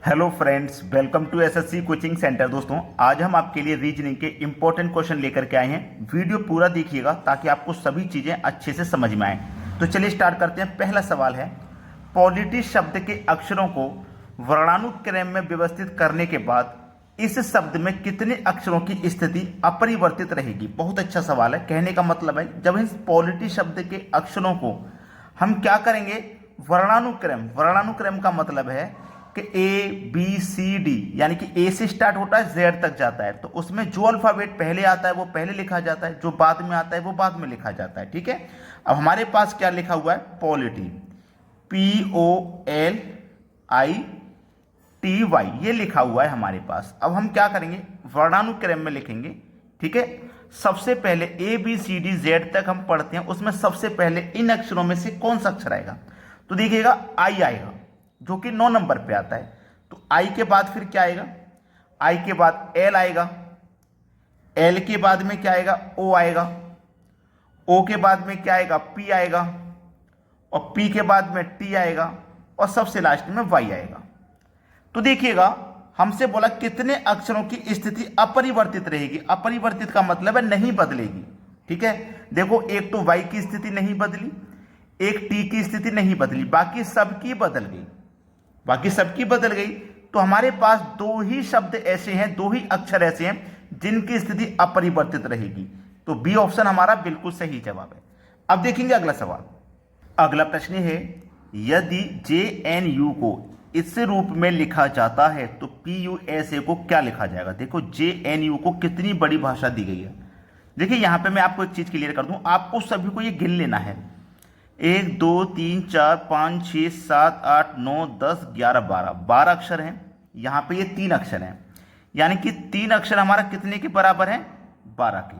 Hello friends, welcome to SSC coaching centre. दोस्तों, आज हम आपके लिए रीजनिंग के इंपॉर्टेंट क्वेश्चन लेकर के आए हैं। वीडियो पूरा देखिएगा ताकि आपको सभी चीज़ें अच्छे से समझ में आए। तो चलिए स्टार्ट करते हैं। पहला सवाल है, पॉलिटी शब्द के अक्षरों को वर्णानुक्रम में व्यवस्थित करने के बाद इस शब्द में कितने अक्षरों की स्थिति अपरिवर्तित रहेगी। बहुत अच्छा सवाल है। कहने का मतलब है, जब इस पॉलिटी शब्द के अक्षरों को हम क्या करेंगे, वर्णानुक्रम का मतलब है कि ए बी सी डी, यानी कि ए से स्टार्ट होता है जेड तक जाता है, तो उसमें जो अल्फाबेट पहले आता है वो पहले लिखा जाता है, जो बाद में आता है वो बाद में लिखा जाता है। ठीक है। अब हमारे पास क्या लिखा हुआ है, पॉलिटी, POLITY, ये लिखा हुआ है हमारे पास। अब हम क्या करेंगे, वर्णानुक्रम में लिखेंगे। ठीक है। सबसे पहले A B C D Z तक हम पढ़ते हैं, उसमें सबसे पहले इन अक्षरों में से कौन सा अक्षर आएगा, तो देखिएगा आई आएगा, जो कि 9 नंबर पे आता है। तो आई के बाद फिर क्या आएगा, आई के बाद एल आएगा, एल के बाद में क्या आएगा, ओ आएगा, ओ के बाद में क्या आएगा, पी आएगा, और पी के बाद में टी आएगा, और सबसे लास्ट में वाई आएगा। तो देखिएगा, हमसे बोला कितने अक्षरों की स्थिति अपरिवर्तित रहेगी। अपरिवर्तित का मतलब है नहीं बदलेगी। ठीक है। देखो, एक तो वाई की स्थिति नहीं बदली, एक टी की स्थिति नहीं बदली, बाकी सबकी बदल गई, बाकी सबकी बदल गई। तो हमारे पास दो ही शब्द ऐसे हैं, दो ही अक्षर ऐसे हैं जिनकी स्थिति अपरिवर्तित रहेगी। तो बी ऑप्शन हमारा बिल्कुल सही जवाब है। अब देखेंगे अगला सवाल। अगला प्रश्न है, यदि JNU को इस रूप में लिखा जाता है तो PUSA को क्या लिखा जाएगा। देखो, JNU को कितनी बड़ी भाषा दी गई है। देखिए, यहां पे मैं आपको एक चीज क्लियर कर दूं, आपको सभी को ये गिन लेना है। 1 2 3 4 5 6 7 8 9 10 11 12 अक्षर हैं। यहाँ पे ये 3 अक्षर हैं, यानी कि 3 अक्षर हमारा कितने के बराबर है, 12 के।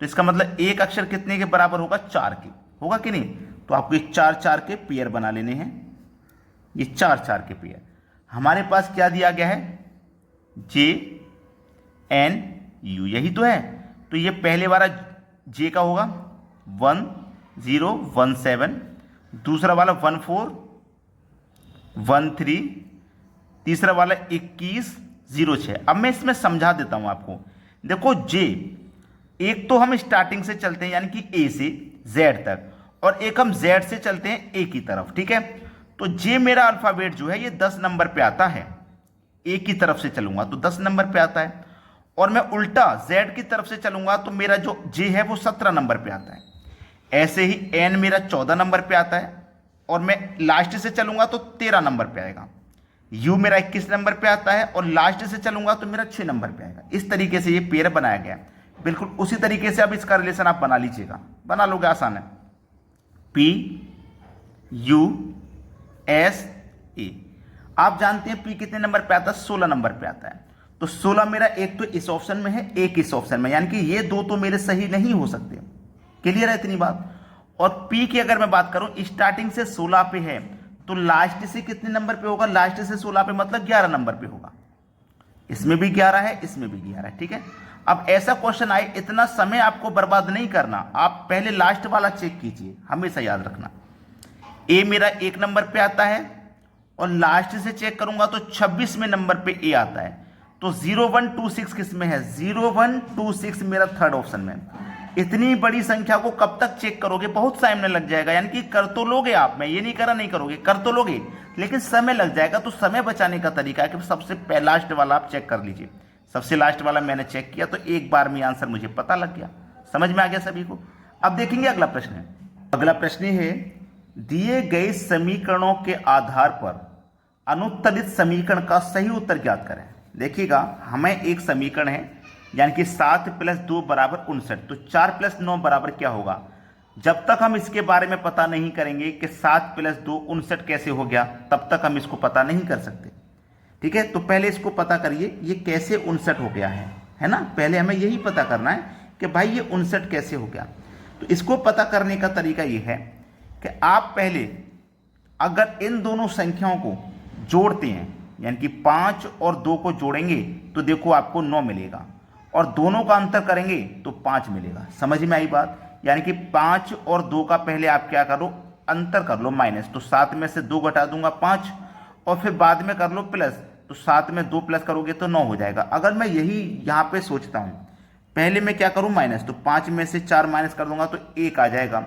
तो इसका मतलब एक अक्षर कितने के बराबर होगा, 4 के। होगा कि नहीं। तो आपको ये 4 4 के पेयर बना लेने हैं। ये 4 4 के पेयर हमारे पास क्या दिया गया है, JNU, यही तो है। तो ये पहले वाला जे का होगा 1017, दूसरा वाला 1413, तीसरा वाला 2106। अब मैं इसमें समझा देता हूं आपको। देखो, जे एक तो हम स्टार्टिंग से चलते हैं, यानी कि ए से जेड तक, और एक हम जेड से चलते हैं ए की तरफ। ठीक है। तो जे मेरा अल्फाबेट जो है ये 10 नंबर पे आता है। ए की तरफ से चलूंगा तो 10 नंबर पे आता है, और मैं उल्टा जेड की तरफ से चलूंगा तो मेरा जो जे है वो 17 नंबर पे आता है। ऐसे ही एन मेरा 14 नंबर पे आता है, और मैं लास्ट से चलूंगा तो 13 नंबर पे आएगा। यू मेरा 21 नंबर पे आता है, और लास्ट से चलूंगा तो मेरा 6 नंबर पे आएगा। इस तरीके से ये पेयर बनाया गया है। बिल्कुल उसी तरीके से अब इसका रिलेशन आप बना लीजिएगा, बना लोगे, आसान है। PUSA, आप जानते हैं पी कितने नंबर पे आता है, 16 नंबर पे आता है। तो 16 मेरा एक तो इस ऑप्शन में है, एक इस ऑप्शन में, यानी कि ये दो तो मेरे सही नहीं हो सकते। क्लियर है इतनी बात। और पी की अगर मैं बात करूं, स्टार्टिंग से 16 पे है, तो लास्ट से कितने नंबर पे होगा, लास्ट से 16 पे मतलब 11 नंबर पे होगा। इसमें भी 11 है, इसमें भी 11 है। ठीक है। अब ऐसा क्वेश्चन आए, इतना समय आपको बर्बाद नहीं करना, आप पहले लास्ट वाला चेक कीजिए, हमेशा याद रखना। ए मेरा 1 नंबर पे आता है, और लास्ट से चेक करूंगा तो 26वें नंबर पे ए आता है। तो 0126 किस में है, 0126 मेरा थर्ड ऑप्शन में। इतनी बड़ी संख्या को कब तक चेक करोगे, बहुत टाइम लग जाएगा। यानी कि कर तो लोगे आप, मैं ये नहीं करा नहीं करोगे, कर तो लोगे, लेकिन समय लग जाएगा। तो समय बचाने का तरीका है कि सबसे लास्ट वाला आप चेक कर लीजिए। सबसे लास्ट वाला मैंने चेक किया तो एक बार में आंसर मुझे पता लग गया। समझ में आ गया सभी को। अब देखेंगे अगला प्रश्न है। अगला प्रश्न है, दिए गए समीकरणों के आधार पर अनुत्तरित समीकरण का सही उत्तर ज्ञात करें। देखिएगा, हमें एक समीकरण है, यानी कि 7 + 2 = 59। तो 4 + 9 बराबर क्या होगा। जब तक हम इसके बारे में पता नहीं करेंगे कि 7 + 2 59 कैसे हो गया, तब तक हम इसको पता नहीं कर सकते। ठीक है। तो पहले इसको पता करिए, ये कैसे 59 हो गया है ना। पहले हमें यही पता करना है कि भाई ये 59 कैसे हो गया। तो इसको पता करने का तरीका ये है कि आप पहले अगर इन दोनों संख्याओं को जोड़ते हैं, यानी कि 5 और 2 को जोड़ेंगे तो देखो आपको 9 मिलेगा, और दोनों का अंतर करेंगे तो 5 मिलेगा। समझ में आई बात। यानी कि 5 और 2 का पहले आप क्या करो, अंतर कर लो माइनस। तो 7 में से 2 घटा दूंगा 5, और फिर बाद में कर लो प्लस, तो 7 में 2 प्लस करोगे तो 9 हो जाएगा। अगर मैं यही यहाँ पे सोचता हूँ, पहले मैं क्या करूँ माइनस, तो 5 में से 4 माइनस कर दूंगा तो 1 आ जाएगा।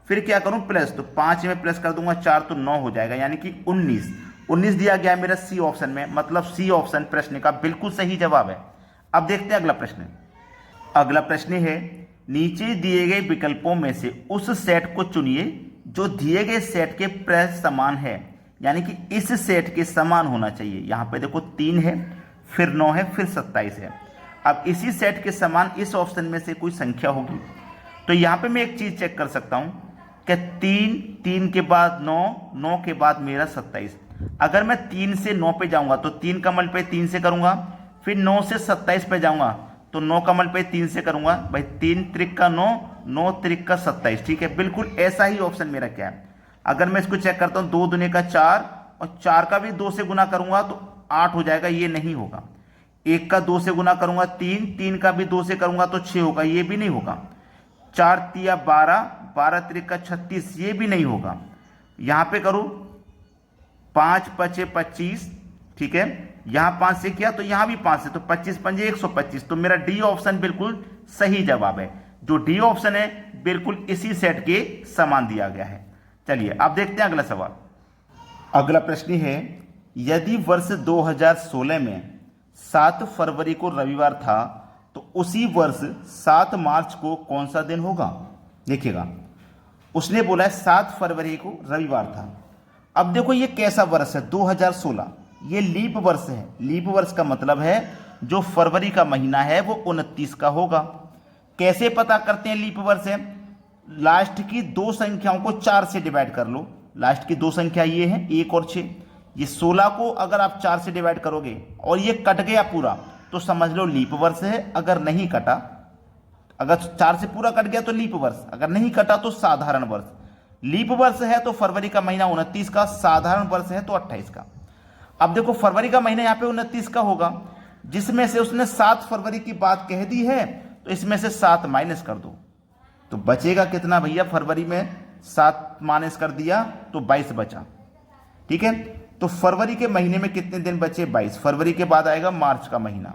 फिर क्या करूँ प्लस, तो 5 में प्लस कर दूंगा 4 तो 9 हो जाएगा, यानी कि 19 दिया गया है मेरा सी ऑप्शन में, मतलब सी ऑप्शन प्रश्न का बिल्कुल सही जवाब है। अब देखते हैं अगला प्रश्न। अगला प्रश्न है, नीचे दिए गए विकल्पों में से उस सेट को चुनिए जो दिए गए सेट के प्रश्न समान है, यानी कि इस सेट के समान होना चाहिए। यहाँ पे देखो 3 है, फिर 9 है, फिर 27 है। अब इसी सेट के समान इस ऑप्शन में से कोई संख्या होगी, तो यहाँ पे मैं एक चीज चेक कर सकता हूँ कि 3 के बाद 9 के बाद मेरा 27। अगर मैं 3 से 9 पे जाऊंगा तो 3 का मल्टीप्लाई 3 से करूंगा, फिर 9 से 27 पे जाऊंगा तो 9 का मल्टीप्लाई 3 से करूंगा। भाई 3 त्रिक का 9, 9 त्रिक का 27। ठीक है, बिल्कुल ऐसा ही ऑप्शन मेरा क्या है। अगर मैं इसको चेक करता हूं, 2 दूने का 4 और 4 का भी 2 से गुना करूंगा तो 8 हो जाएगा, ये नहीं होगा। 1 का 2 से गुना करूंगा 3 का भी 2 से करूंगा तो 6 होगा, ये भी नहीं होगा। 4 तिया 12 त्रिक का 36, ये भी नहीं होगा। यहां पे करूं 5 पचे 25, ठीक है, यहां 5 से किया तो यहां भी 5 से, तो 25 पंजे 125। तो मेरा डी ऑप्शन बिल्कुल सही जवाब है। जो डी ऑप्शन है बिल्कुल इसी सेट के समान दिया गया है। चलिए अब देखते हैं अगला सवाल। अगला प्रश्न है, यदि वर्ष 2016 में 7 फरवरी को रविवार था तो उसी वर्ष 7 मार्च को कौन सा दिन होगा। देखिएगा, उसने बोला है 7 फरवरी को रविवार था। अब देखो ये कैसा वर्ष है, 2016, ये लीप वर्ष है। लीप वर्ष का मतलब है जो फरवरी का महीना है वो 29 का होगा। कैसे पता करते हैं लीप वर्ष है, लास्ट की 2 संख्याओं को 4 से डिवाइड कर लो। लास्ट की 2 संख्या ये है 1 और 6। ये 16 को अगर आप 4 से डिवाइड करोगे और ये कट गया पूरा तो समझ लो लीप वर्ष है। अगर नहीं कटा, अगर 4 से पूरा कट गया तो लीप वर्ष, अगर नहीं कटा तो साधारण वर्ष। लीप वर्ष है तो फरवरी का महीना 29 का, साधारण वर्ष है तो 28 का। अब देखो फरवरी का महीना यहाँ पे 29 का होगा, जिसमें से उसने 7 फरवरी की बात कह दी है तो इसमें से 7 माइनस कर दो तो बचेगा कितना भैया। फरवरी में 7 माइनस कर दिया तो 22 बचा। ठीक है, तो फरवरी के महीने में कितने दिन बचे, 22। फरवरी के बाद आएगा मार्च का महीना।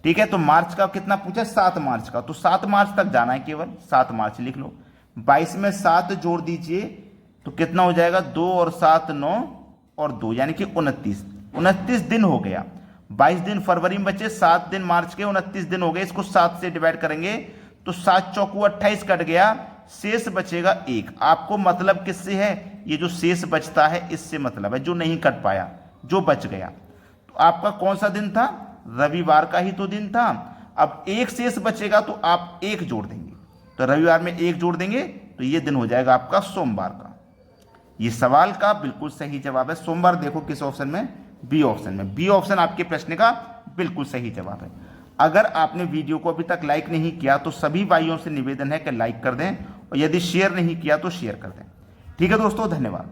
ठीक है, तो मार्च का कितना पूछा, 7 मार्च का, तो 7 मार्च तक जाना है केवल। 7 मार्च लिख लो। 22 में 7 जोड़ दीजिए तो कितना हो जाएगा, 2 और 7 9 और 2 यानी कि 29 दिन हो गया। 22 दिन फरवरी में बचे, 7 दिन मार्च के, 29 दिन हो गए। इसको 7 से डिवाइड करेंगे तो 7 चौकू 28 कट गया, शेष बचेगा 1। आपको मतलब किससे है, ये जो शेष बचता है इससे मतलब है, जो नहीं कट पाया, जो बच गया। तो आपका कौन सा दिन था, रविवार का ही तो दिन था। अब 1 शेष बचेगा तो आप 1 जोड़ देंगे, तो रविवार में 1 जोड़ देंगे तो ये दिन हो जाएगा आपका सोमवार का। ये सवाल का बिल्कुल सही जवाब है। सोमवार देखो किस ऑप्शन में, बी ऑप्शन में। बी ऑप्शन आपके प्रश्न का बिल्कुल सही जवाब है। अगर आपने वीडियो को अभी तक लाइक नहीं किया तो सभी भाइयों से निवेदन है कि लाइक कर दें, और यदि शेयर नहीं किया तो शेयर कर दें। ठीक है दोस्तों, धन्यवाद।